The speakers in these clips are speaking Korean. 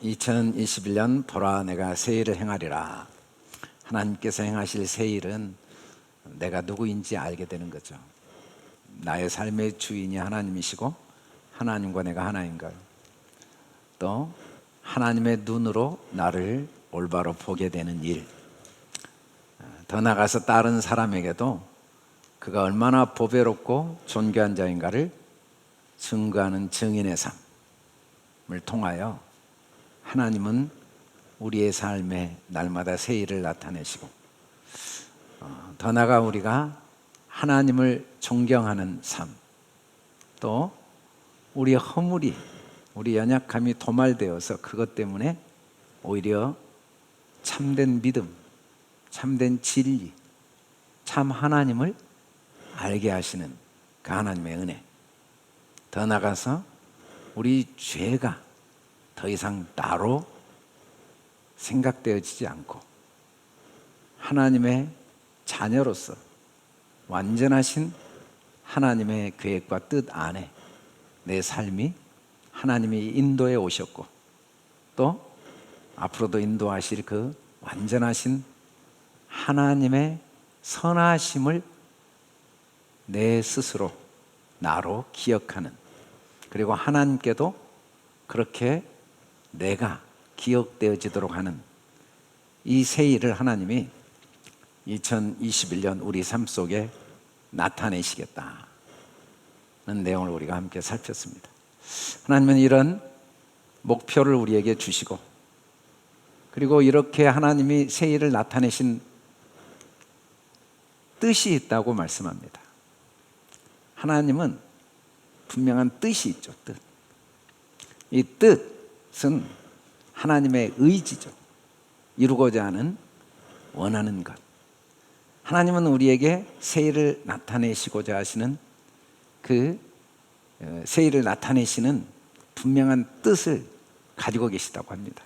2021년 보라 내가 새 일을 행하리라. 하나님께서 행하실 새 일은 내가 누구인지 알게 되는 거죠. 나의 삶의 주인이 하나님이시고 하나님과 내가 하나인가요? 또 하나님의 눈으로 나를 올바로 보게 되는 일, 더 나아가서 다른 사람에게도 그가 얼마나 보배롭고 존귀한 자인가를 증거하는 증인의 삶을 통하여 하나님은 우리의 삶에 날마다 새 일을 나타내시고, 더 나아가 우리가 하나님을 존경하는 삶, 또 우리의 허물이, 우리 연약함이 도말되어서 그것 때문에 오히려 참된 믿음, 참된 진리, 참 하나님을 알게 하시는 그 하나님의 은혜, 더 나아가서 우리 죄가 더 이상 나로 생각되어지지 않고 하나님의 자녀로서 완전하신 하나님의 계획과 뜻 안에 내 삶이 하나님이 인도해 오셨고, 또 앞으로도 인도하실 그 완전하신 하나님의 선하심을 내 스스로 나로 기억하는, 그리고 하나님께도 그렇게 내가 기억되어지도록 하는 이 새 일을 하나님이 2021년 우리 삶 속에 나타내시겠다는 내용을 우리가 함께 살폈습니다. 하나님은 이런 목표를 우리에게 주시고, 그리고 이렇게 하나님이 새 일을 나타내신 뜻이 있다고 말씀합니다. 하나님은 분명한 뜻이 있죠. 뜻. 이 뜻은 하나님의 의지죠. 이루고자 하는, 원하는 것. 하나님은 우리에게 새 일을 나타내시고자 하시는 그 새 일을 나타내시는 분명한 뜻을 가지고 계시다고 합니다.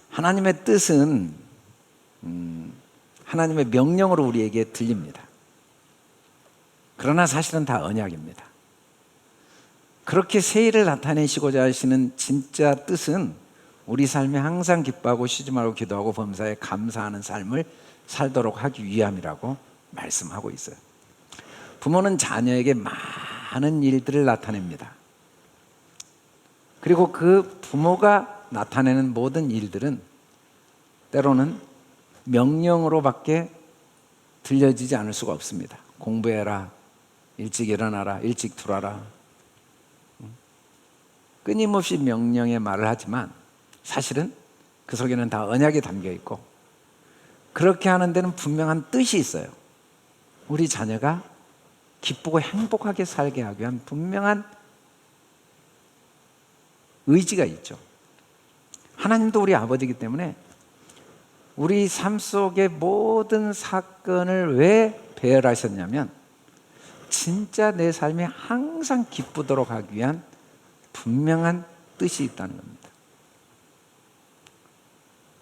하나님의 뜻은 하나님의 명령으로 우리에게 들립니다. 그러나 사실은 다 언약입니다. 그렇게 새 일을 나타내시고자 하시는 진짜 뜻은 우리 삶에 항상 기뻐하고 쉬지 말고 기도하고 범사에 감사하는 삶을 살도록 하기 위함이라고 말씀하고 있어요. 부모는 자녀에게 많은 일들을 나타냅니다. 그리고 그 부모가 나타내는 모든 일들은 때로는 명령으로밖에 들려지지 않을 수가 없습니다. 공부해라, 일찍 일어나라, 일찍 들어와라. 끊임없이 명령의 말을 하지만 사실은 그 속에는 다 언약이 담겨 있고, 그렇게 하는 데는 분명한 뜻이 있어요. 우리 자녀가 기쁘고 행복하게 살게 하기 위한 분명한 의지가 있죠. 하나님도 우리 아버지이기 때문에 우리 삶 속의 모든 사건을 왜 배열하셨냐면 진짜 내 삶이 항상 기쁘도록 하기 위한 분명한 뜻이 있다는 겁니다.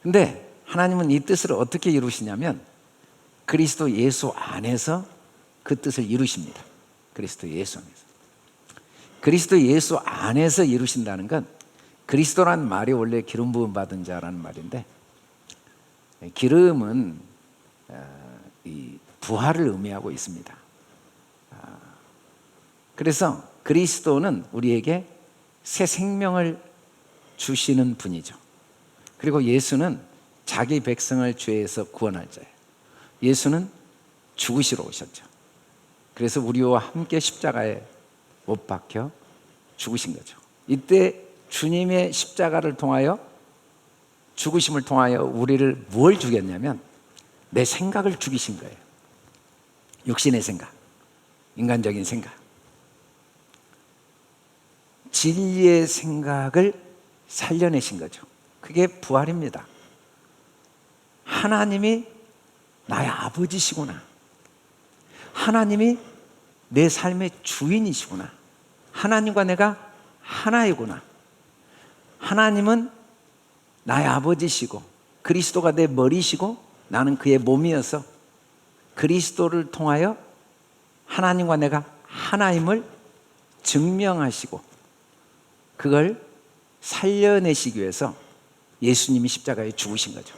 근데 하나님은 이 뜻을 어떻게 이루시냐면 그리스도 예수 안에서 그 뜻을 이루십니다. 그리스도 예수 안에서. 그리스도 예수 안에서 이루신다는 건, 그리스도라는 말이 원래 기름 부음 받은 자라는 말인데, 기름은 이 부활을 의미하고 있습니다. 그래서 그리스도는 우리에게 새 생명을 주시는 분이죠. 그리고 예수는 자기 백성을 죄에서 구원할 자예요. 예수는 죽으시러 오셨죠. 그래서 우리와 함께 십자가에 못 박혀 죽으신 거죠. 이때 주님의 십자가를 통하여, 죽으심을 통하여 우리를 뭘 죽였냐면 내 생각을 죽이신 거예요. 육신의 생각, 인간적인 생각, 진리의 생각을 살려내신 거죠. 그게 부활입니다. 하나님이 나의 아버지시구나. 하나님이 내 삶의 주인이시구나. 하나님과 내가 하나이구나. 하나님은 나의 아버지시고 그리스도가 내 머리시고 나는 그의 몸이어서 그리스도를 통하여 하나님과 내가 하나임을 증명하시고 그걸 살려내시기 위해서 예수님이 십자가에 죽으신 거죠.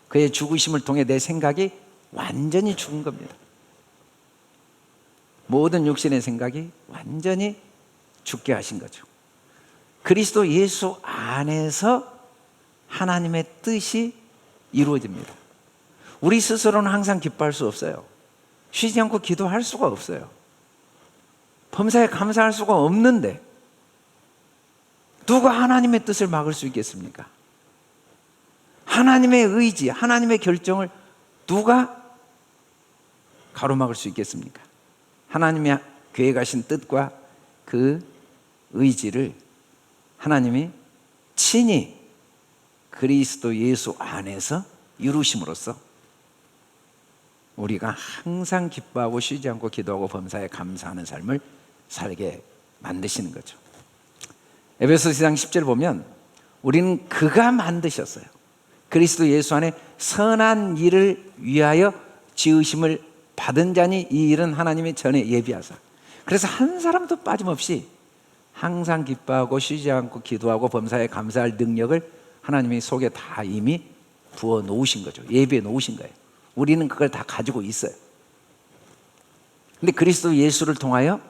그의 죽으심을 통해 내 생각이 완전히 죽은 겁니다. 모든 육신의 생각이 완전히 죽게 하신 거죠. 그리스도 예수 안에서 하나님의 뜻이 이루어집니다. 우리 스스로는 항상 기뻐할 수 없어요. 쉬지 않고 기도할 수가 없어요. 범사에 감사할 수가 없는데 누가 하나님의 뜻을 막을 수 있겠습니까? 하나님의 의지, 하나님의 결정을 누가 가로막을 수 있겠습니까? 하나님의 계획하신 뜻과 그 의지를 하나님이 친히 그리스도 예수 안에서 이루심으로써 우리가 항상 기뻐하고 쉬지 않고 기도하고 범사에 감사하는 삶을 살게 만드시는 거죠. 에베소서 2장 10절 보면 우리는 그가 만드셨어요. 그리스도 예수 안에 선한 일을 위하여 지으심을 받은 자니 이 일은 하나님이 전에 예비하사. 그래서 한 사람도 빠짐없이 항상 기뻐하고 쉬지 않고 기도하고 범사에 감사할 능력을 하나님이 속에 다 이미 부어 놓으신 거죠. 예비해 놓으신 거예요. 우리는 그걸 다 가지고 있어요. 근데 그리스도 예수를 통하여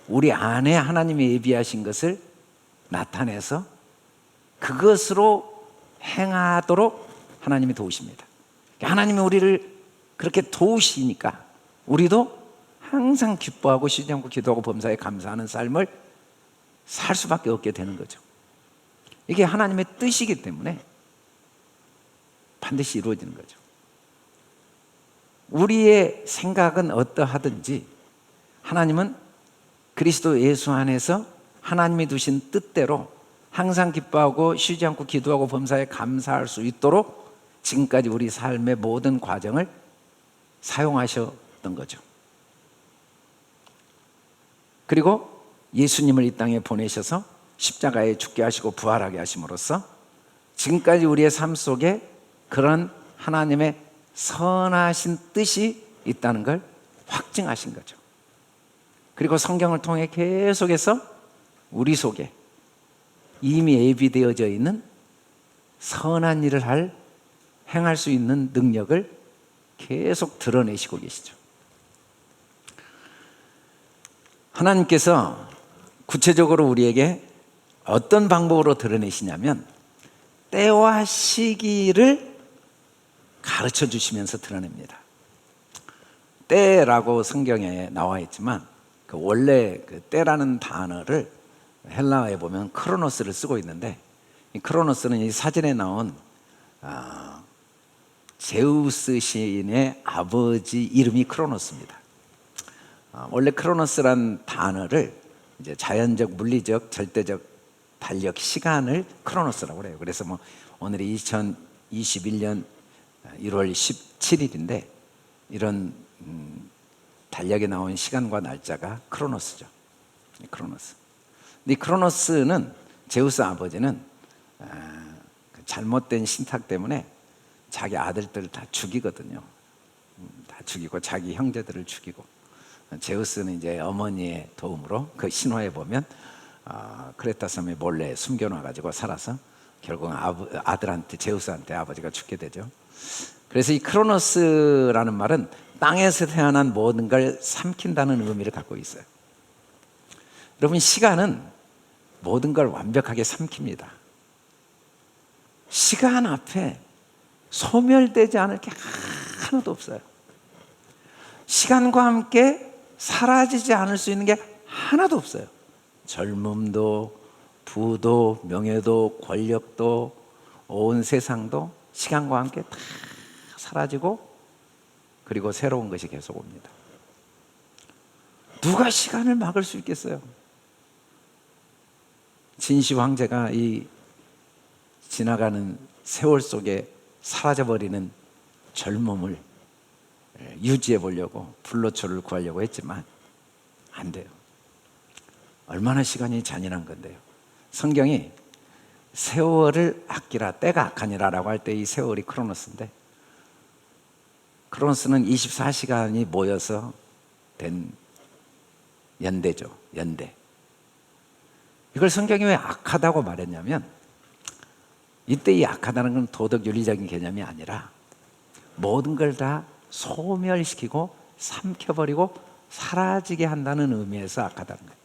우리 안에 하나님이 예비하신 것을 나타내서 그것으로 행하도록 하나님이 도우십니다. 하나님이 우리를 그렇게 도우시니까 우리도 항상 기뻐하고 쉬지 않고 기도하고 범사에 감사하는 삶을 살 수밖에 없게 되는 거죠. 이게 하나님의 뜻이기 때문에 반드시 이루어지는 거죠. 우리의 생각은 어떠하든지 하나님은 그리스도 예수 안에서 하나님이 두신 뜻대로 항상 기뻐하고 쉬지 않고 기도하고 범사에 감사할 수 있도록 지금까지 우리 삶의 모든 과정을 사용하셨던 거죠. 그리고 예수님을 이 땅에 보내셔서 십자가에 죽게 하시고 부활하게 하심으로써 지금까지 우리의 삶 속에 그런 하나님의 선하신 뜻이 있다는 걸 확증하신 거죠. 그리고 성경을 통해 계속해서 우리 속에 이미 예비되어져 있는 선한 일을 행할 수 있는 능력을 계속 드러내시고 계시죠. 하나님께서 구체적으로 우리에게 어떤 방법으로 드러내시냐면 때와 시기를 가르쳐 주시면서 드러냅니다. 때라고 성경에 나와 있지만 그 원래 그 때라는 단어를 헬라어에 보면 크로노스를 쓰고 있는데 이 크로노스는 이 사진에 나온 제우스 시인의 아버지 이름이 크로노스입니다. 원래 크로노스란 단어를 이제 자연적, 물리적, 절대적 달력 시간을 크로노스라고 그래요. 그래서 뭐 오늘이 2021년 1월 17일인데 이런 달력에 나온 시간과 날짜가 크로노스죠. 크로노스. 근데 이 크로노스는 제우스 아버지는 잘못된 신탁 때문에 자기 아들들을 다 죽이거든요. 다 죽이고 자기 형제들을 죽이고 제우스는 이제 어머니의 도움으로 그 신화에 보면 크레타 섬에 몰래 숨겨놔가지고 살아서 결국 아들한테 제우스한테 아버지가 죽게 되죠. 그래서 이 크로노스라는 말은 땅에서 태어난 모든 걸 삼킨다는 의미를 갖고 있어요. 여러분 시간은 모든 걸 완벽하게 삼킵니다. 시간 앞에 소멸되지 않을 게 하나도 없어요. 시간과 함께 사라지지 않을 수 있는 게 하나도 없어요. 젊음도, 부도, 명예도, 권력도, 온 세상도 시간과 함께 다 사라지고 그리고 새로운 것이 계속 옵니다. 누가 시간을 막을 수 있겠어요? 진시 황제가 이 지나가는 세월 속에 사라져버리는 젊음을 유지해 보려고 불로초를 구하려고 했지만 안 돼요. 얼마나 시간이 잔인한 건데요. 성경이 세월을 아끼라 때가 악하니라라고 할 때 이 세월이 크로노스인데 크로노스는 24시간이 모여서 된 연대죠. 연대. 이걸 성경이 왜 악하다고 말했냐면 이때 이 악하다는 건 도덕 윤리적인 개념이 아니라 모든 걸 다 소멸시키고 삼켜버리고 사라지게 한다는 의미에서 악하다는 거예요.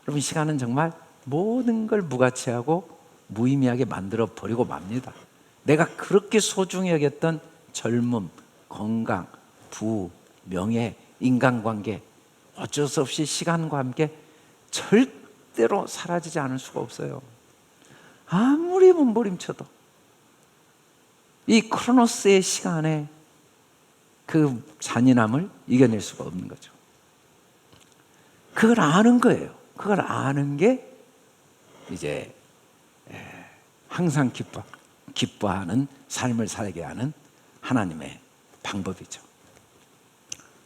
여러분, 시간은 정말 모든 걸 무가치하고 무의미하게 만들어 버리고 맙니다. 내가 그렇게 소중히 여겼던 젊음, 건강, 부, 명예, 인간관계, 어쩔 수 없이 시간과 함께 절대로 사라지지 않을 수가 없어요. 아무리 몸부림쳐도 이 크로노스의 시간에 그 잔인함을 이겨낼 수가 없는 거죠. 그걸 아는 거예요. 그걸 아는 게 이제 항상 기뻐하는 삶을 살게 하는 하나님의 방법이죠.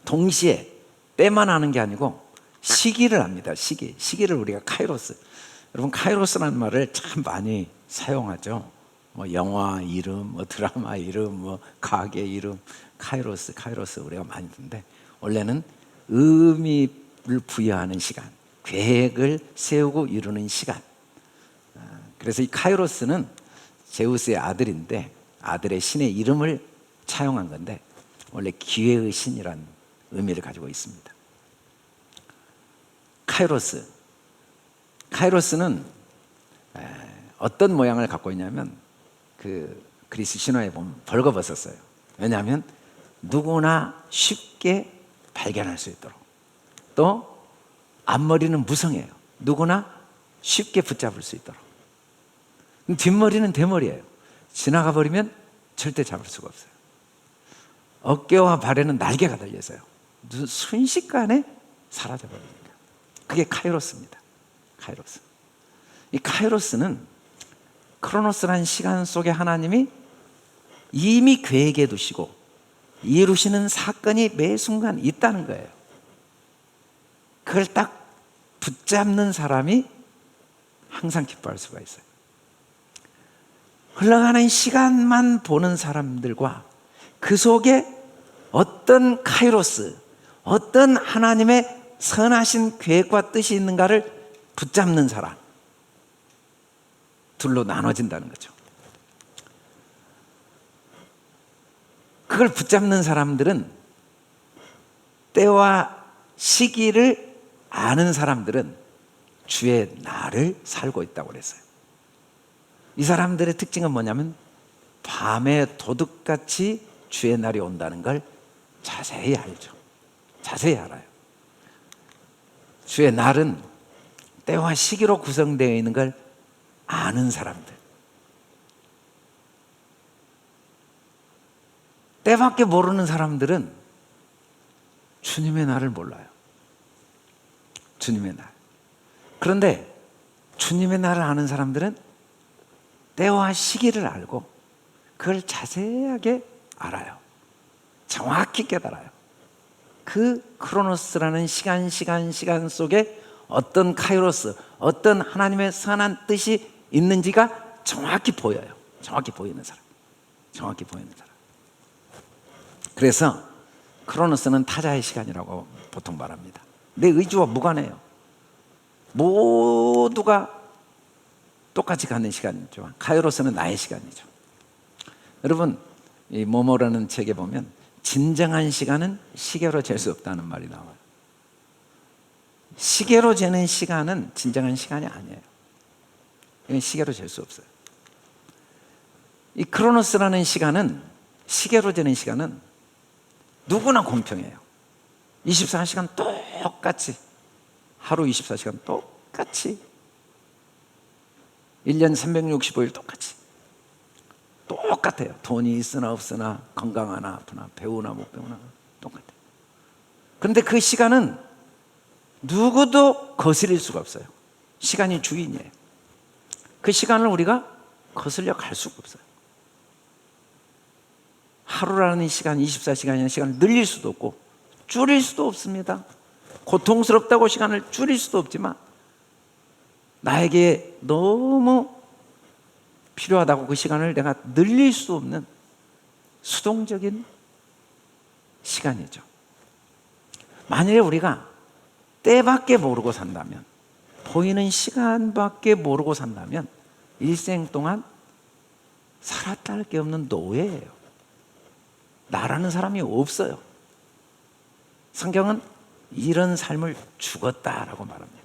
동시에 때만 아는 게 아니고 시기를 압니다. 시기를 우리가 카이로스. 여러분, 카이로스라는 말을 참 많이 사용하죠. 뭐 영화 이름, 뭐 드라마 이름, 뭐 가게 이름, 카이로스 우리가 많이 듣는데, 원래는 의미를 부여하는 시간, 계획을 세우고 이루는 시간. 그래서 이 카이로스는 제우스의 아들인데 아들의 신의 이름을 차용한 건데, 원래 기회의 신이라는 의미를 가지고 있습니다. 카이로스는 어떤 모양을 갖고 있냐면, 그 그리스 신화에 보면 벌거벗었어요. 왜냐하면 누구나 쉽게 발견할 수 있도록, 또 앞머리는 무성해요. 누구나 쉽게 붙잡을 수 있도록. 뒷머리는 대머리예요. 지나가 버리면 절대 잡을 수가 없어요. 어깨와 발에는 날개가 달려있어요. 순식간에 사라져 버립니다. 그게 카이로스입니다. 이 카이로스는 크로노스라는 시간 속에 하나님이 이미 계획해 두시고 이루시는 사건이 매 순간 있다는 거예요. 그걸 딱 붙잡는 사람이 항상 기뻐할 수가 있어요. 흘러가는 시간만 보는 사람들과 그 속에 어떤 카이로스, 어떤 하나님의 선하신 계획과 뜻이 있는가를 붙잡는 사람, 둘로 나눠진다는 거죠. 그걸 붙잡는 사람들은, 때와 시기를 아는 사람들은 주의 날을 살고 있다고 그랬어요. 이 사람들의 특징은 뭐냐면, 밤에 도둑같이 주의 날이 온다는 걸 자세히 알죠. 자세히 알아요. 주의 날은 때와 시기로 구성되어 있는 걸 아는 사람들. 때밖에 모르는 사람들은 주님의 날을 몰라요. 주님의 날. 그런데 주님의 날을 아는 사람들은 때와 시기를 알고 그걸 자세하게 알아요. 정확히 깨달아요. 그 크로노스라는 시간 속에 어떤 카이로스, 어떤 하나님의 선한 뜻이 있는지가 정확히 보여요. 정확히 보이는 사람. 그래서 크로노스는 타자의 시간이라고 보통 말합니다. 내 의지와 무관해요. 모두가 똑같이 가는 시간이죠. 카이로스는 나의 시간이죠. 여러분, 이 모모라는 책에 보면 진정한 시간은 시계로 잴 수 없다는 말이 나와요. 시계로 재는 시간은 진정한 시간이 아니에요. 이건 시계로 잴 수 없어요. 이 크로노스라는 시간은, 시계로 재는 시간은 누구나 공평해요. 24시간 똑같이, 하루 24시간 똑같이, 1년 365일 똑같아요. 돈이 있으나 없으나, 건강하나 아프나, 배우나 못 배우나 똑같아요. 그런데 그 시간은 누구도 거스릴 수가 없어요. 시간이 주인이에요. 그 시간을 우리가 거슬려 갈 수가 없어요. 하루라는 시간, 24시간이라는 시간을 늘릴 수도 없고 줄일 수도 없습니다. 고통스럽다고 시간을 줄일 수도 없지만, 나에게 너무 필요하다고 그 시간을 내가 늘릴 수 없는 수동적인 시간이죠. 만일에 우리가 때밖에 모르고 산다면, 보이는 시간밖에 모르고 산다면, 일생 동안 살았다 할 게 없는 노예예요. 나라는 사람이 없어요. 성경은 이런 삶을 죽었다라고 말합니다.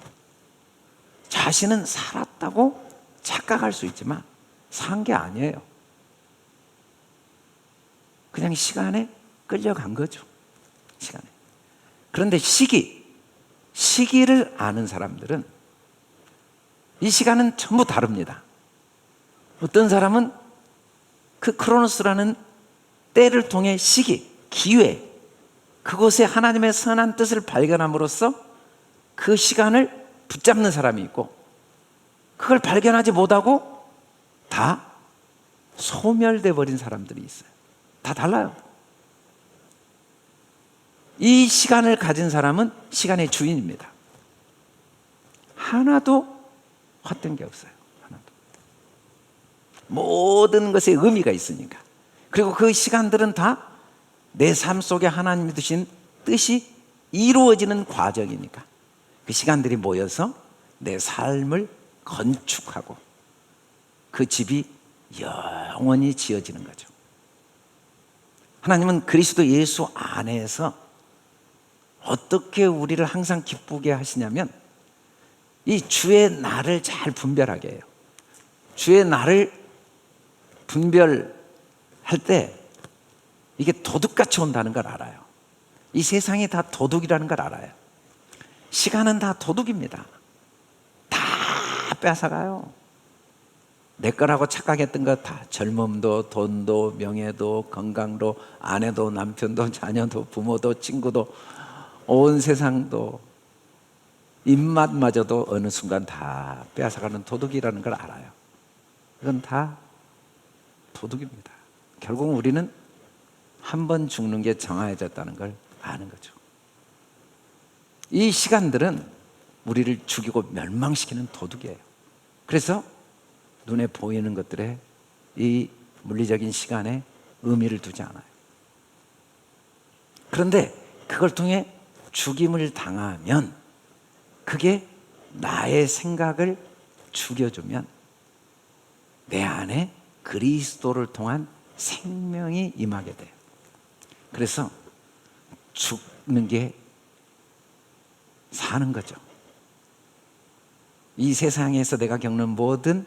자신은 살았다고 착각할 수 있지만 산 게 아니에요. 그냥 시간에 끌려간 거죠. 시간에. 그런데 시기를 아는 사람들은 이 시간은 전부 다릅니다. 어떤 사람은 그 크로노스라는 때를 통해 기회, 그곳에 하나님의 선한 뜻을 발견함으로써 그 시간을 붙잡는 사람이 있고, 그걸 발견하지 못하고 다 소멸돼 버린 사람들이 있어요. 다 달라요. 이 시간을 가진 사람은 시간의 주인입니다. 하나도 헛된 게 없어요. 하나도. 모든 것에 의미가 있으니까. 그리고 그 시간들은 다 내 삶 속에 하나님이 두신 뜻이 이루어지는 과정이니까 그 시간들이 모여서 내 삶을 건축하고 그 집이 영원히 지어지는 거죠. 하나님은 그리스도 예수 안에서 어떻게 우리를 항상 기쁘게 하시냐면 이 주의 날을 잘 분별하게 해요. 주의 날을 분별할 때 이게 도둑같이 온다는 걸 알아요. 이 세상이 다 도둑이라는 걸 알아요. 시간은 다 도둑입니다. 다 뺏어가요. 내 거라고 착각했던 거 다, 젊음도, 돈도, 명예도, 건강도, 아내도, 남편도, 자녀도, 부모도, 친구도, 온 세상도, 입맛마저도 어느 순간 다 빼앗아가는 도둑이라는 걸 알아요. 이건 다 도둑입니다. 결국 우리는 한 번 죽는 게 정해졌다는 걸 아는 거죠. 이 시간들은 우리를 죽이고 멸망시키는 도둑이에요. 그래서 눈에 보이는 것들에 이 물리적인 시간에 의미를 두지 않아요. 그런데 그걸 통해 죽임을 당하면 그게 나의 생각을 죽여주면 내 안에 그리스도를 통한 생명이 임하게 돼요. 그래서 죽는 게 사는 거죠. 이 세상에서 내가 겪는 모든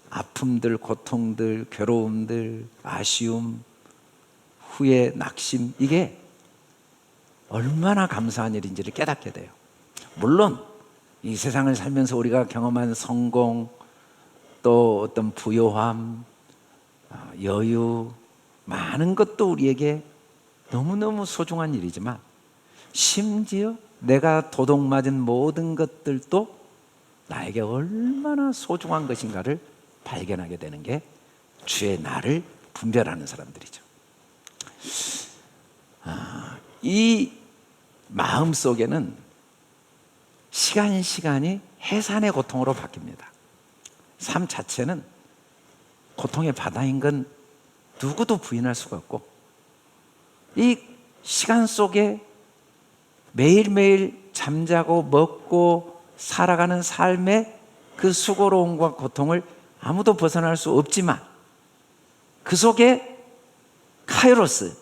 아픔들, 고통들, 괴로움들, 아쉬움, 후회, 낙심, 이게 얼마나 감사한 일인지를 깨닫게 돼요. 물론 이 세상을 살면서 우리가 경험한 성공, 또 어떤 부요함, 여유, 많은 것도 우리에게 너무너무 소중한 일이지만 심지어 내가 도둑맞은 모든 것들도 나에게 얼마나 소중한 것인가를 발견하게 되는 게 주의 날을 분별하는 사람들이죠. 이 마음 속에는 시간이 해산의 고통으로 바뀝니다. 삶 자체는 고통의 바다인 건 누구도 부인할 수가 없고, 이 시간 속에 매일매일 잠자고 먹고 살아가는 삶의 그 수고로움과 고통을 아무도 벗어날 수 없지만 그 속에 카이로스,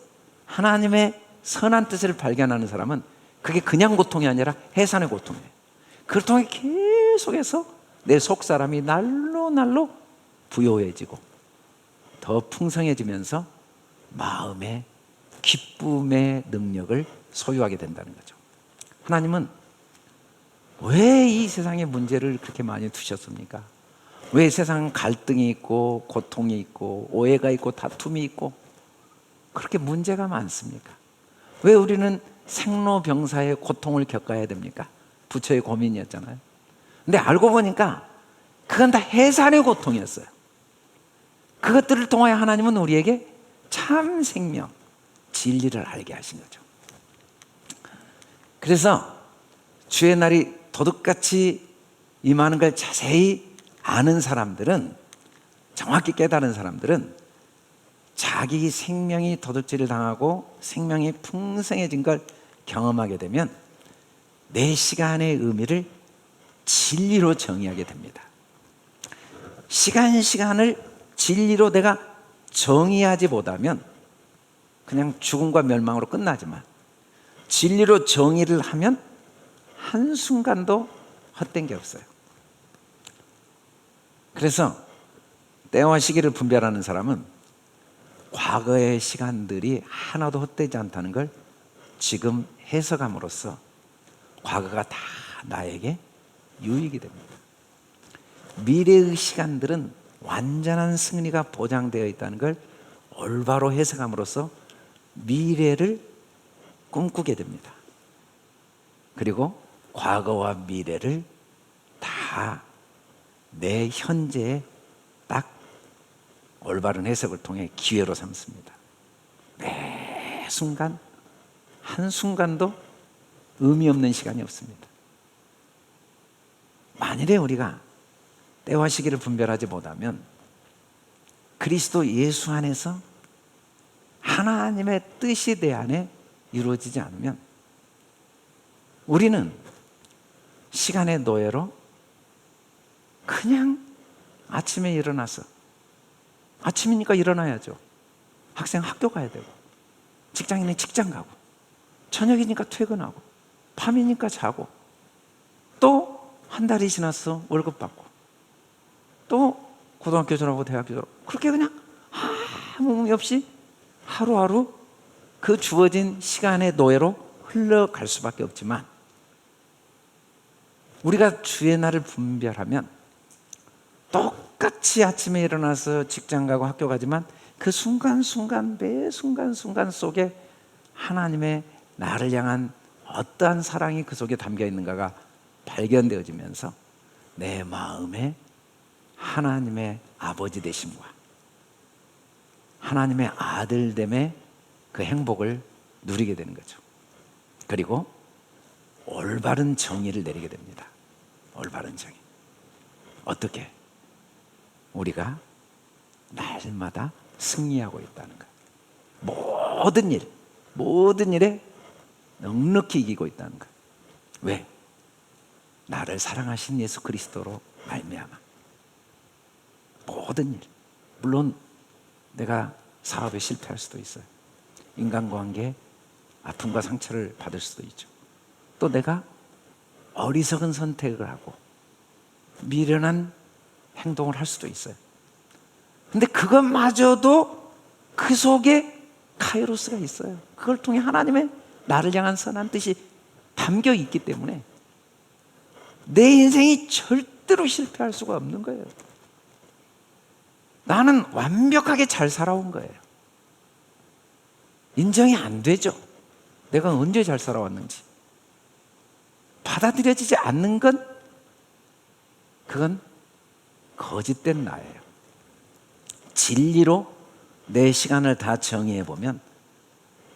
하나님의 선한 뜻을 발견하는 사람은 그게 그냥 고통이 아니라 해산의 고통이에요. 그걸 통해 계속해서 내 속사람이 날로 부요해지고 더 풍성해지면서 마음의 기쁨의 능력을 소유하게 된다는 거죠. 하나님은 왜 이 세상의 문제를 그렇게 많이 두셨습니까? 왜 세상은 갈등이 있고 고통이 있고 오해가 있고 다툼이 있고 그렇게 문제가 많습니까? 왜 우리는 생로병사의 고통을 겪어야 됩니까? 부처의 고민이었잖아요. 근데 알고 보니까 그건 다 해산의 고통이었어요. 그것들을 통하여 하나님은 우리에게 참 생명, 진리를 알게 하신 거죠. 그래서 주의 날이 도둑같이 임하는 걸 자세히 아는 사람들은, 정확히 깨달은 사람들은 자기 생명이 도둑질을 당하고 생명이 풍성해진 걸 경험하게 되면 내 시간의 의미를 진리로 정의하게 됩니다. 시간을 진리로 내가 정의하지 못하면 그냥 죽음과 멸망으로 끝나지만, 진리로 정의를 하면 한순간도 헛된 게 없어요. 그래서 때와 시기를 분별하는 사람은 과거의 시간들이 하나도 헛되지 않다는 걸 지금 해석함으로써 과거가 다 나에게 유익이 됩니다. 미래의 시간들은 완전한 승리가 보장되어 있다는 걸 올바로 해석함으로써 미래를 꿈꾸게 됩니다. 그리고 과거와 미래를 다 내 현재에 딱 올바른 해석을 통해 기회로 삼습니다. 매 순간 한순간도 의미 없는 시간이 없습니다. 만일에 우리가 때와 시기를 분별하지 못하면, 그리스도 예수 안에서 하나님의 뜻이 내 안에 이루어지지 않으면, 우리는 시간의 노예로 그냥 아침에 일어나서, 아침이니까 일어나야죠. 학생 학교 가야 되고, 직장인은 직장 가고, 저녁이니까 퇴근하고, 밤이니까 자고, 또 한 달이 지나서 월급 받고, 또 고등학교 졸업하고 대학교 졸업, 그렇게 그냥 아무 의미 없이 하루하루 그 주어진 시간의 노예로 흘러갈 수밖에 없지만, 우리가 주의 날을 분별하면 똑같이 아침에 일어나서 직장 가고 학교 가지만, 그 순간순간, 매 순간순간 속에 하나님의 나를 향한 어떠한 사랑이 그 속에 담겨 있는가가 발견되어지면서 내 마음에 하나님의 아버지 되심과 하나님의 아들됨의 그 행복을 누리게 되는 거죠. 그리고 올바른 정의를 내리게 됩니다. 올바른 정의. 어떻게? 우리가 날마다 승리하고 있다는 것. 모든 일에 넉넉히 이기고 있다는 것. 왜? 나를 사랑하신 예수 그리스도로 말미암아. 모든 일. 물론 내가 사업에 실패할 수도 있어요. 인간관계에 아픔과 상처를 받을 수도 있죠. 또 내가 어리석은 선택을 하고 미련한 행동을 할 수도 있어요. 근데 그것마저도 그 속에 카이로스가 있어요. 그걸 통해 하나님의 나를 향한 선한 뜻이 담겨 있기 때문에 내 인생이 절대로 실패할 수가 없는 거예요. 나는 완벽하게 잘 살아온 거예요. 인정이 안 되죠. 내가 언제 잘 살아왔는지. 받아들여지지 않는 건, 그건 거짓된 나예요. 진리로 내 시간을 다 정의해 보면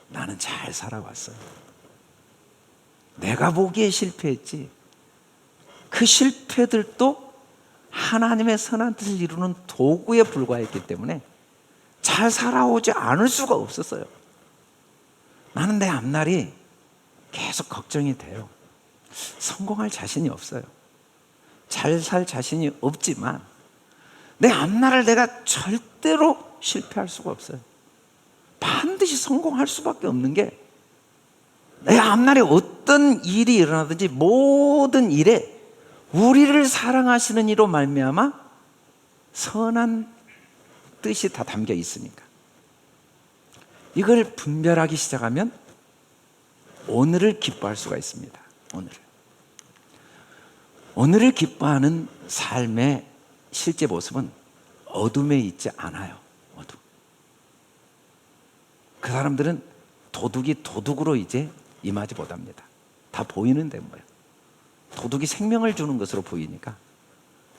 나는 잘 살아왔어요. 내가 보기에 실패했지, 그 실패들도 하나님의 선한 뜻을 이루는 도구에 불과했기 때문에 잘 살아오지 않을 수가 없었어요. 나는 내 앞날이 계속 걱정이 돼요. 성공할 자신이 없어요. 잘 살 자신이 없지만 내 앞날을 내가 절대로 실패할 수가 없어요. 반드시 성공할 수밖에 없는 게, 내 앞날에 어떤 일이 일어나든지 모든 일에 우리를 사랑하시는 이로 말미암아 선한 뜻이 다 담겨 있으니까. 이걸 분별하기 시작하면 오늘을 기뻐할 수가 있습니다. 오늘을 기뻐하는 삶의 실제 모습은 어둠에 있지 않아요. 어둠. 그 사람들은 도둑이 도둑으로 이제 임하지 못합니다. 다 보이는데 뭐예요? 도둑이 생명을 주는 것으로 보이니까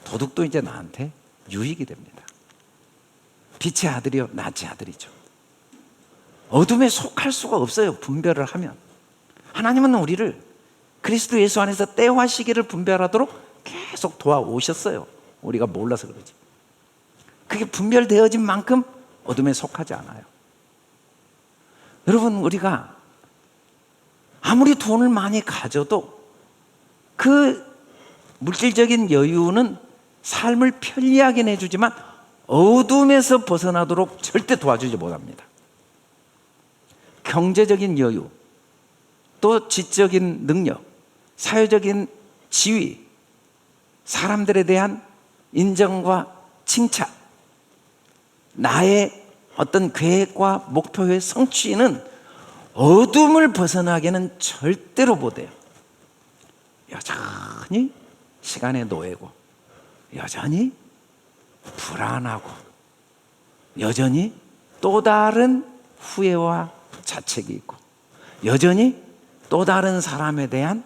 도둑도 이제 나한테 유익이 됩니다. 빛의 아들이요 낮의 아들이죠. 어둠에 속할 수가 없어요. 분별을 하면. 하나님은 우리를 그리스도 예수 안에서 때와 시기를 분별하도록 계속 도와오셨어요. 우리가 몰라서 그러지. 그게 분별되어진 만큼 어둠에 속하지 않아요. 여러분, 우리가 아무리 돈을 많이 가져도 그 물질적인 여유는 삶을 편리하게 내주지만 어둠에서 벗어나도록 절대 도와주지 못합니다. 경제적인 여유, 또 지적인 능력, 사회적인 지위, 사람들에 대한 인정과 칭찬, 나의 어떤 계획과 목표의 성취는 어둠을 벗어나게는 절대로 못해요. 여전히 시간의 노예고, 여전히 불안하고, 여전히 또 다른 후회와 자책이 있고, 여전히 또 다른 사람에 대한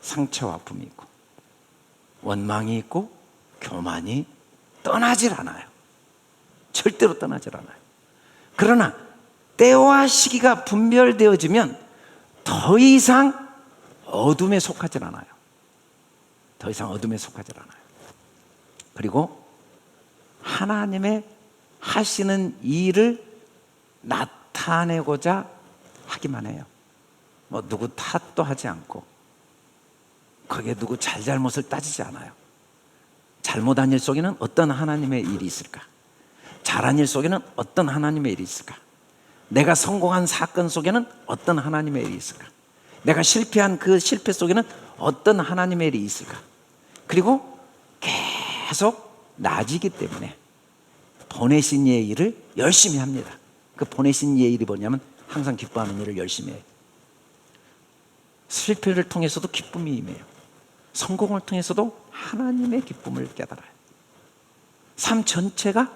상처와 아픔이 있고, 원망이 있고, 교만이 떠나질 않아요. 절대로 떠나질 않아요. 그러나 때와 시기가 분별되어지면 더 이상 어둠에 속하질 않아요. 더 이상 어둠에 속하질 않아요. 그리고 하나님의 하시는 일을 나타내고자 하기만 해요. 뭐 누구 탓도 하지 않고, 거기에 누구 잘잘못을 따지지 않아요. 잘못한 일 속에는 어떤 하나님의 일이 있을까? 잘한 일 속에는 어떤 하나님의 일이 있을까? 내가 성공한 사건 속에는 어떤 하나님의 일이 있을까? 내가 실패한 그 실패 속에는 어떤 하나님의 일이 있을까? 그리고 계속 나아지기 때문에 보내신 이의 일을 열심히 합니다. 그 보내신 이의 일이 뭐냐면 항상 기뻐하는 일을 열심히 해요. 실패를 통해서도 기쁨이 임해요. 성공을 통해서도 하나님의 기쁨을 깨달아요. 삶 전체가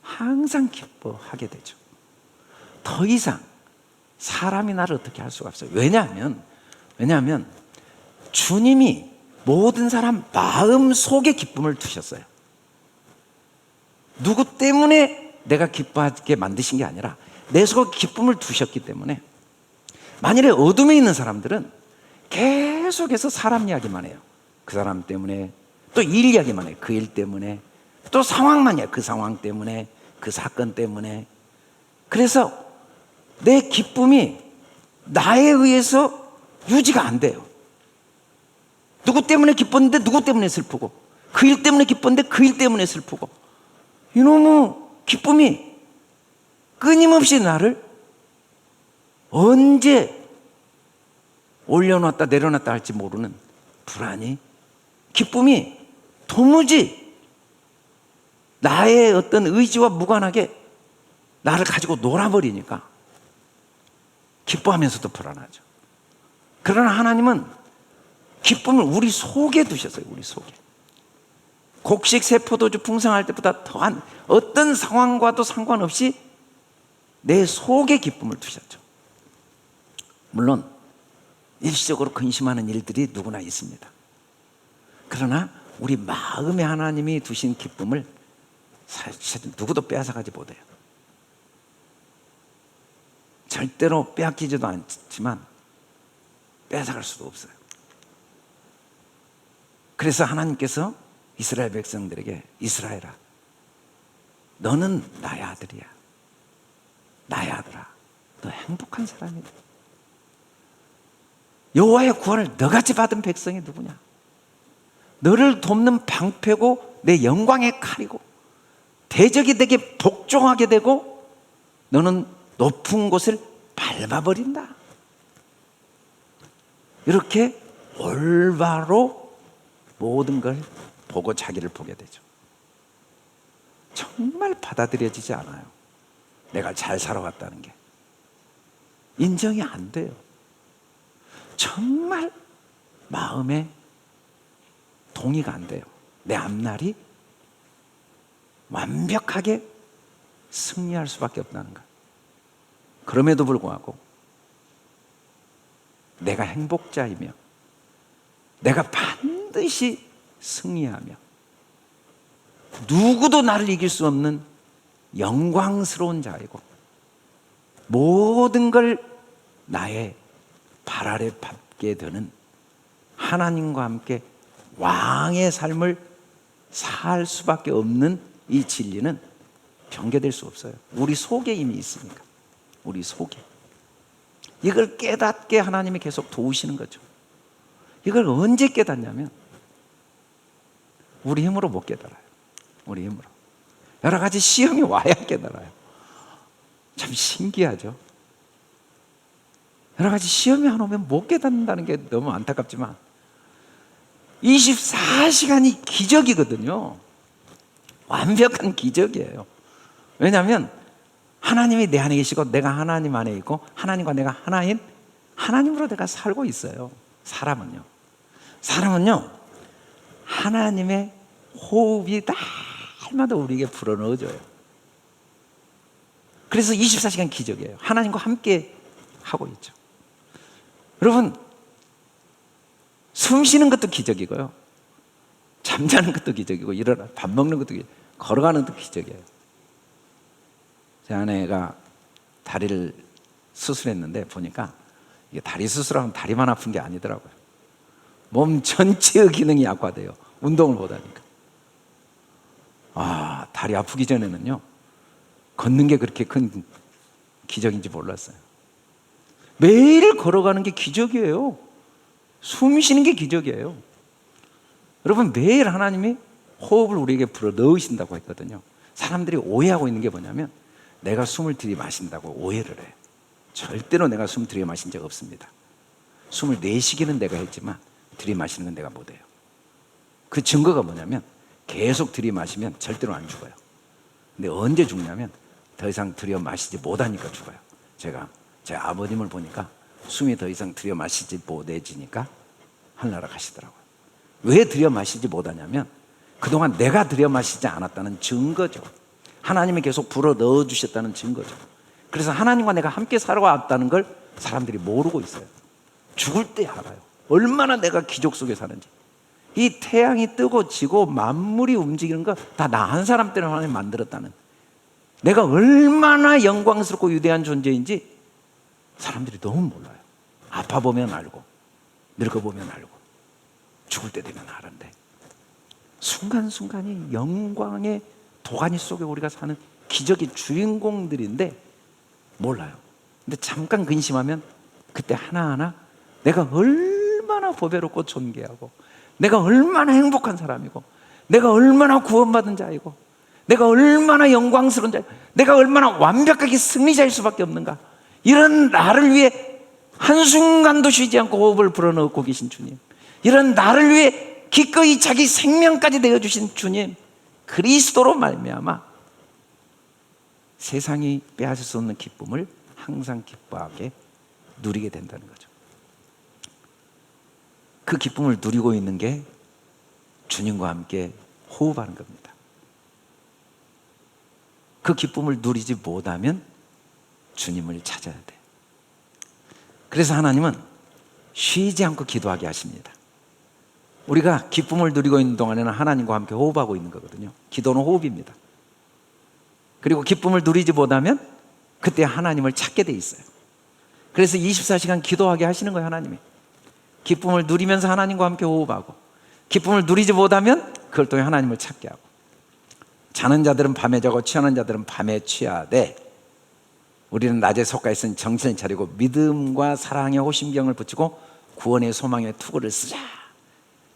항상 기뻐하게 되죠. 더 이상 사람이 나를 어떻게 할 수가 없어요. 왜냐하면 주님이 모든 사람 마음 속에 기쁨을 두셨어요. 누구 때문에 내가 기뻐하게 만드신 게 아니라 내 속에 기쁨을 두셨기 때문에, 만일에 어둠에 있는 사람들은 계속해서 사람 이야기만 해요. 그 사람 때문에, 또 일 이야기만 해요. 그 일 때문에, 또 상황만 해요. 그 상황 때문에, 그 사건 때문에. 그래서 내 기쁨이 나에 의해서 유지가 안 돼요. 누구 때문에 기뻤는데 누구 때문에 슬프고, 그 일 때문에 기뻤는데 그 일 때문에 슬프고, 이놈의 기쁨이 끊임없이 나를 언제 올려놨다 내려놨다 할지 모르는 불안이, 기쁨이 도무지 나의 어떤 의지와 무관하게 나를 가지고 놀아버리니까 기뻐하면서도 불안하죠. 그러나 하나님은 기쁨을 우리 속에 두셨어요. 우리 속에. 곡식 세포도주 풍성할 때보다 더한 어떤 상황과도 상관없이 내 속에 기쁨을 두셨죠. 물론 일시적으로 근심하는 일들이 누구나 있습니다. 그러나 우리 마음에 하나님이 두신 기쁨을 사실 누구도 빼앗아가지 못해요. 절대로 빼앗기지도 않지만 빼앗아갈 수도 없어요. 그래서 하나님께서 이스라엘 백성들에게, 이스라엘아, 너는 나의 아들이야. 나의 아들아, 너 행복한 사람이다. 여호와의 구원을 너같이 받은 백성이 누구냐? 너를 돕는 방패고 내 영광의 칼이고 대적이 되게 복종하게 되고 너는 높은 곳을 밟아버린다. 이렇게 올바로 모든 걸 보고 자기를 보게 되죠. 정말 받아들여지지 않아요. 내가 잘 살아왔다는 게 인정이 안 돼요. 정말 마음에 동의가 안 돼요. 내 앞날이 완벽하게 승리할 수밖에 없다는 것. 그럼에도 불구하고 내가 행복자이며 내가 반드시 승리하며 누구도 나를 이길 수 없는 영광스러운 자이고 모든 걸 나의 발 아래 밟게 되는 하나님과 함께 왕의 삶을 살 수밖에 없는 이 진리는 변개될 수 없어요. 우리 속에 이미 있으니까. 우리 속에. 이걸 깨닫게 하나님이 계속 도우시는 거죠. 이걸 언제 깨닫냐면 우리 힘으로 못 깨달아요. 우리 힘으로. 여러 가지 시험이 와야 깨달아요. 참 신기하죠. 여러 가지 시험이 안 오면 못 깨닫는다는 게 너무 안타깝지만 24시간이 기적이거든요. 완벽한 기적이에요. 왜냐하면 하나님이 내 안에 계시고 내가 하나님 안에 있고 하나님과 내가 하나인 하나님으로 내가 살고 있어요. 사람은요 하나님의 호흡이 날마다 우리에게 불어넣어줘요. 그래서 24시간 기적이에요. 하나님과 함께 하고 있죠. 여러분, 숨 쉬는 것도 기적이고요, 잠자는 것도 기적이고, 일어나 밥 먹는 것도 기적이고, 걸어가는 것도 기적이에요. 제 아내가 다리를 수술했는데 보니까 이게 다리 수술하면 다리만 아픈 게 아니더라고요. 몸 전체의 기능이 약화돼요. 운동을 못하니까. 다리 아프기 전에는요 걷는 게 그렇게 큰 기적인지 몰랐어요. 매일 걸어가는 게 기적이에요. 숨 쉬는 게 기적이에요. 여러분, 매일 하나님이 호흡을 우리에게 불어 넣으신다고 했거든요. 사람들이 오해하고 있는 게 뭐냐면 내가 숨을 들이마신다고 오해를 해요. 절대로 내가 숨 들이마신 적 없습니다. 숨을 내쉬기는 내가 했지만 들이마시는 건 내가 못해요. 그 증거가 뭐냐면 계속 들이마시면 절대로 안 죽어요. 근데 언제 죽냐면 더 이상 들이마시지 못하니까 죽어요. 제가 제 아버님을 보니까 숨이 더 이상 들이마시지 못해지니까 하늘나라 가시더라고요. 왜 들이마시지 못하냐면 그동안 내가 들이마시지 않았다는 증거죠. 하나님이 계속 불어 넣어주셨다는 증거죠. 그래서 하나님과 내가 함께 살아왔다는 걸 사람들이 모르고 있어요. 죽을 때 알아요. 얼마나 내가 기적 속에 사는지. 이 태양이 뜨고 지고 만물이 움직이는 거 다 나 한 사람 때문에 하나님 만들었다는, 내가 얼마나 영광스럽고 위대한 존재인지 사람들이 너무 몰라요. 아파보면 알고 늙어보면 알고 죽을 때 되면 아는데 순간순간이 영광의 도가니 속에 우리가 사는 기적의 주인공들인데 몰라요. 근데 잠깐 근심하면 그때 하나하나 내가 얼마나 보배롭고 존귀하고 내가 얼마나 행복한 사람이고 내가 얼마나 구원받은 자이고 내가 얼마나 영광스러운 자이고 내가 얼마나 완벽하게 승리자일 수밖에 없는가, 이런 나를 위해 한순간도 쉬지 않고 호흡을 불어넣고 계신 주님, 이런 나를 위해 기꺼이 자기 생명까지 내어주신 주님, 그리스도로 말미암아 세상이 빼앗을 수 없는 기쁨을 항상 기뻐하게 누리게 된다는 거죠. 그 기쁨을 누리고 있는 게 주님과 함께 호흡하는 겁니다. 그 기쁨을 누리지 못하면 주님을 찾아야 돼. 그래서 하나님은 쉬지 않고 기도하게 하십니다. 우리가 기쁨을 누리고 있는 동안에는 하나님과 함께 호흡하고 있는 거거든요. 기도는 호흡입니다. 그리고 기쁨을 누리지 못하면 그때 하나님을 찾게 돼 있어요. 그래서 24시간 기도하게 하시는 거예요. 하나님이 기쁨을 누리면서 하나님과 함께 호흡하고, 기쁨을 누리지 못하면 그걸 통해 하나님을 찾게 하고. 자는 자들은 밤에 자고 취하는 자들은 밤에 취하되 우리는 낮에 속가 있으니 정신을 차리고 믿음과 사랑의 호심경을 붙이고 구원의 소망의 투구를 쓰자.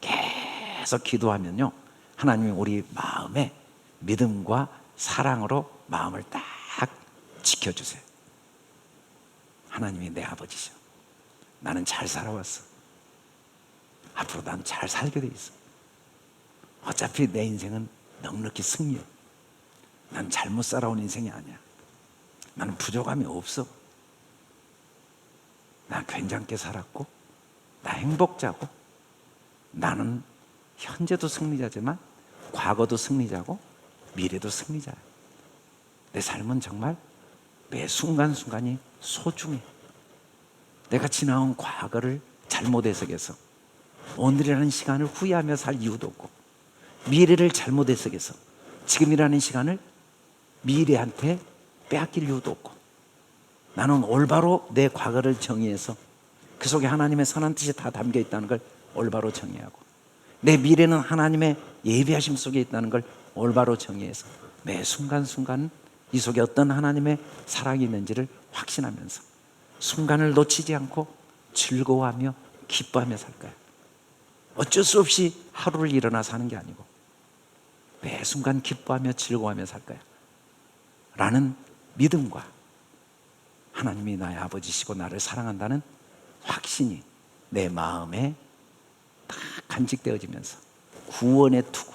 계속 기도하면요 하나님이 우리 마음에 믿음과 사랑으로 마음을 딱 지켜주세요. 하나님이 내 아버지셔. 나는 잘 살아왔어. 앞으로 난 잘 살게 돼 있어. 어차피 내 인생은 넉넉히 승리해. 난 잘못 살아온 인생이 아니야. 나는 부족함이 없어. 나 괜찮게 살았고 나 행복자고 나는 현재도 승리자지만 과거도 승리자고 미래도 승리자야. 내 삶은 정말 매 순간순간이 소중해. 내가 지나온 과거를 잘못 해석해서 오늘이라는 시간을 후회하며 살 이유도 없고, 미래를 잘못 해석해서 지금이라는 시간을 미래한테 빼앗길 이유도 없고, 나는 올바로 내 과거를 정의해서 그 속에 하나님의 선한 뜻이 다 담겨 있다는 걸 올바로 정의하고, 내 미래는 하나님의 예비하심 속에 있다는 걸 올바로 정의해서 매 순간순간 이 속에 어떤 하나님의 사랑이 있는지를 확신하면서 순간을 놓치지 않고 즐거워하며 기뻐하며 살 거야. 어쩔 수 없이 하루를 일어나 사는 게 아니고 매 순간 기뻐하며 즐거워하며 살 거야 라는 믿음과 하나님이 나의 아버지시고 나를 사랑한다는 확신이 내 마음에 다 간직되어지면서 구원의 투구,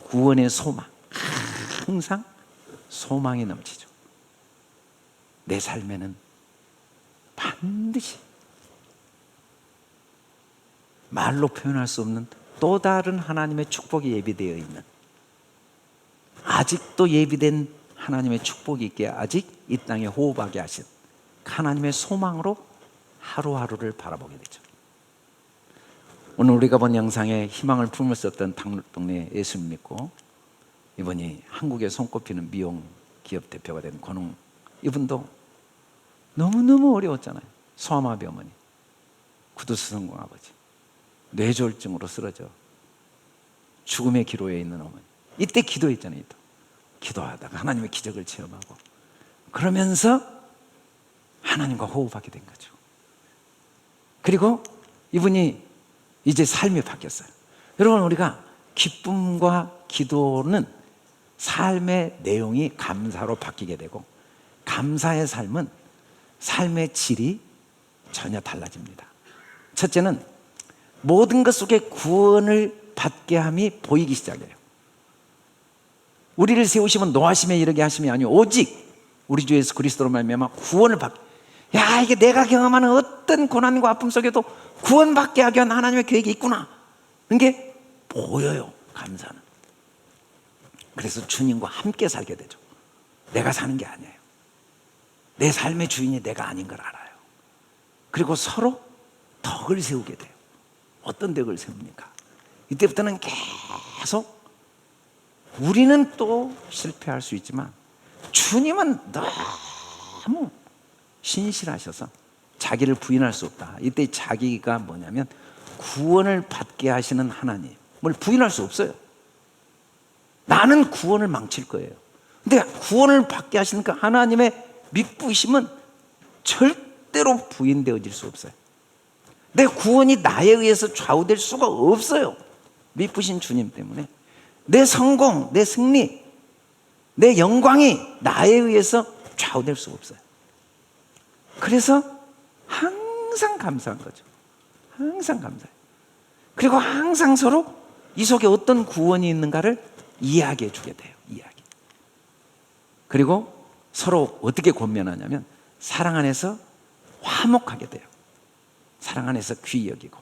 구원의 소망, 항상 소망이 넘치죠. 내 삶에는 반드시 말로 표현할 수 없는 또 다른 하나님의 축복이 예비되어 있는, 아직도 예비된 하나님의 축복이 있기에 아직 이 땅에 호흡하게 하신 하나님의 소망으로 하루하루를 바라보게 되죠. 오늘 우리가 본 영상에 희망을 품을 수 없던 당록동네 예수님 믿고 이분이 한국에 손꼽히는 미용 기업 대표가 된 권웅, 이분도 너무너무 어려웠잖아요. 소아마비 어머니, 구두수성공 아버지, 뇌졸중으로 쓰러져 죽음의 기로에 있는 어머니. 이때 기도했잖아요. 또 기도하다가 하나님의 기적을 체험하고 그러면서 하나님과 호흡하게 된 거죠. 그리고 이분이 이제 삶이 바뀌었어요. 여러분, 우리가 기쁨과 기도는 삶의 내용이 감사로 바뀌게 되고, 감사의 삶은 삶의 질이 전혀 달라집니다. 첫째는 모든 것 속에 구원을 받게 함이 보이기 시작해요. 우리를 세우시면 노하심에 이르게 하심이 아니요 오직 우리 주 예수 그리스도로 말미암아 구원을 받게, 야, 이게 내가 경험하는 어떤 고난과 아픔 속에도 구원받게 하기 위한 하나님의 계획이 있구나, 이게 보여요. 감사는. 그래서 주님과 함께 살게 되죠. 내가 사는 게 아니에요. 내 삶의 주인이 내가 아닌 걸 알아요. 그리고 서로 덕을 세우게 돼요. 어떤 덕을 세웁니까? 이때부터는 계속 우리는 또 실패할 수 있지만 주님은 너무 신실하셔서 자기를 부인할 수 없다. 이때 자기가 뭐냐면 구원을 받게 하시는 하나님을 부인할 수 없어요. 나는 구원을 망칠 거예요. 근데 구원을 받게 하시니까 하나님의 믿부심은 절대로 부인되어질 수 없어요. 내 구원이 나에 의해서 좌우될 수가 없어요. 믿부신 주님 때문에 내 성공, 내 승리, 내 영광이 나에 의해서 좌우될 수가 없어요. 그래서 항상 감사한 거죠. 항상 감사해요. 그리고 항상 서로 이 속에 어떤 구원이 있는가를 이해하게 해주게 돼요. 이해하게. 그리고 서로 어떻게 권면하냐면 사랑 안에서 화목하게 돼요. 사랑 안에서 귀히 여기고,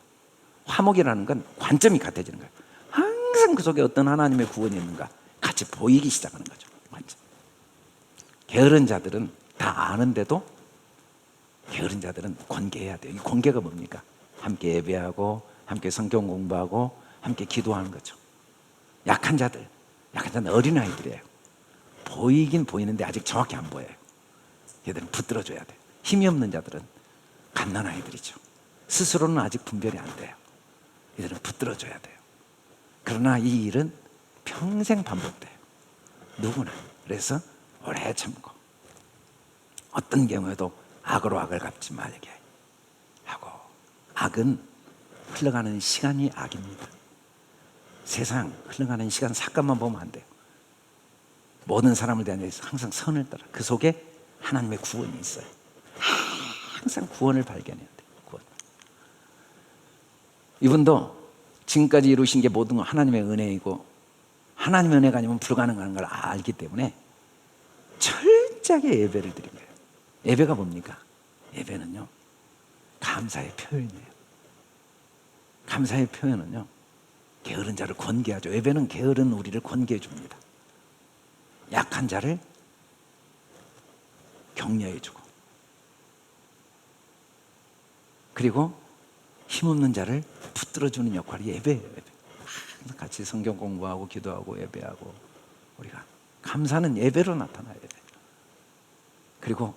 화목이라는 건 관점이 같아지는 거예요. 항상 그 속에 어떤 하나님의 구원이 있는가 같이 보이기 시작하는 거죠. 관점. 게으른 자들은 다 아는데도 게으른 자들은 권계해야 돼요. 이 권계가 뭡니까? 함께 예배하고 함께 성경 공부하고 함께 기도하는 거죠. 약한 자들은 어린아이들이에요. 보이긴 보이는데 아직 정확히 안 보여요. 얘들은 붙들어줘야 돼요. 힘이 없는 자들은 갓난아이들이죠. 스스로는 아직 분별이 안 돼요. 얘들은 붙들어줘야 돼요. 그러나 이 일은 평생 반복돼요. 누구나. 그래서 오래 참고 어떤 경우에도 악으로 악을 갚지 말게 하고, 악은 흘러가는 시간이 악입니다. 세상 흘러가는 시간 삭감만 보면 안 돼요. 모든 사람을 대한 항상 선을 따라 그 속에 하나님의 구원이 있어요. 항상 구원을 발견해야 돼요. 구원. 이분도 지금까지 이루신 게 모든 건 하나님의 은혜이고, 하나님의 은혜가 아니면 불가능한 걸 알기 때문에 철저하게 예배를 드린 거예요. 예배가 뭡니까? 예배는요, 감사의 표현이에요. 감사의 표현은요, 게으른 자를 권계하죠. 예배는 게으른 우리를 권계해 줍니다. 약한 자를 격려해 주고, 그리고 힘없는 자를 붙들어 주는 역할이 예배예요. 예배. 같이 성경 공부하고 기도하고 예배하고, 우리가 감사는 예배로 나타나야 돼요. 그리고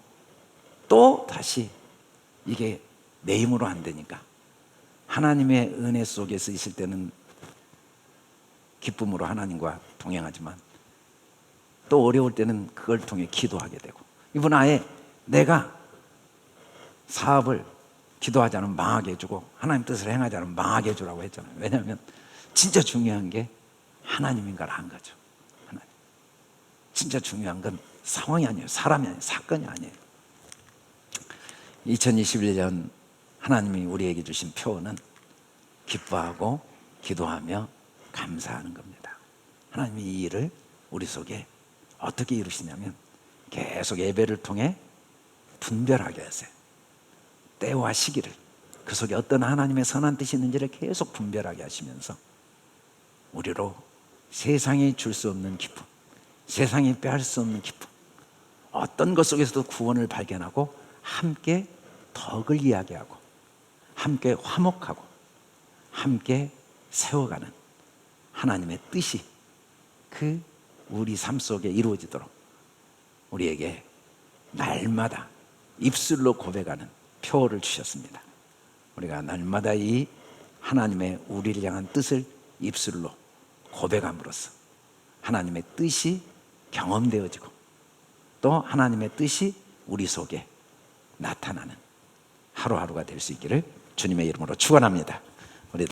또 다시 이게 내 힘으로 안 되니까 하나님의 은혜 속에서 있을 때는 기쁨으로 하나님과 동행하지만 또 어려울 때는 그걸 통해 기도하게 되고, 이분 아예 내가 사업을 기도하지 않으면 망하게 해주고 하나님 뜻을 행하지 않으면 망하게 해주라고 했잖아요. 왜냐하면 진짜 중요한 게 하나님인가를 한 거죠. 하나님. 진짜 중요한 건 상황이 아니에요. 사람이 아니에요. 사건이 아니에요. 2021년 하나님이 우리에게 주신 표어는 기뻐하고 기도하며 감사하는 겁니다. 하나님이 이 일을 우리 속에 어떻게 이루시냐면 계속 예배를 통해 분별하게 하세요. 때와 시기를, 그 속에 어떤 하나님의 선한 뜻이 있는지를 계속 분별하게 하시면서 우리로 세상이 줄 수 없는 기쁨, 세상이 빼앗을 수 없는 기쁨, 어떤 것 속에서도 구원을 발견하고 함께 덕을 이야기하고 함께 화목하고 함께 세워가는 하나님의 뜻이 그 우리 삶 속에 이루어지도록 우리에게 날마다 입술로 고백하는 표어를 주셨습니다. 우리가 날마다 이 하나님의 우리를 향한 뜻을 입술로 고백함으로써 하나님의 뜻이 경험되어지고 또 하나님의 뜻이 우리 속에 나타나는 하루하루가 될 수 있기를 주님의 이름으로 축원합니다.